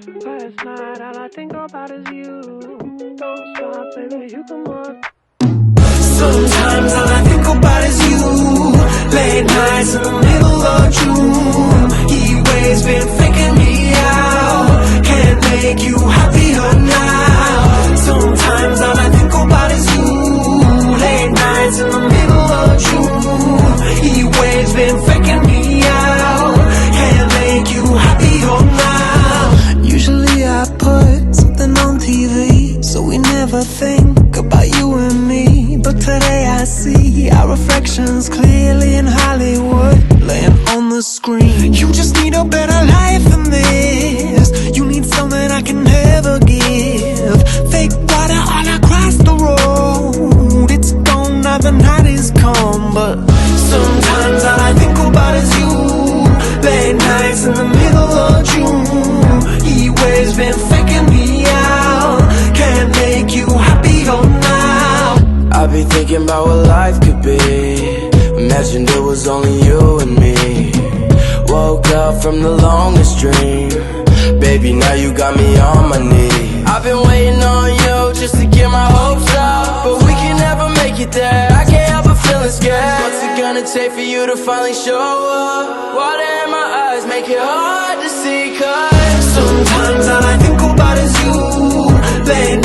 Last night, all I think about is you. Don't stop, baby, you come on. Sometimes all I think about is you. Late nights in the middle of June. Heat waves been faking me out. Can't make you happier now. Sometimes all I think about is you. Late nights in the middle of June. Heat waves been faking me out. Can't make you happier now. Usually I put something on TV, so we never think about you and me. But today I see our reflections clearly in Hollywood, laying on the screen. You just need a better life than this. You need something I can never give. Fake water all across the road. It's gone now, the night is come. But sometimes all I think about is you. Late nights in the middle of June. Heat waves been faking me out. Can't make you happier now. I be thinking about what life could be. Imagined it was only you and me. Woke up from the longest dream. Baby, now you got me on my knees. I've been waiting on you just to get my hopes up, but we can never make it there. I can't help but feeling scared. What's it gonna take for you to finally show up? Water in my eyes make it hard to see, cause sometimes all I think about is you. Late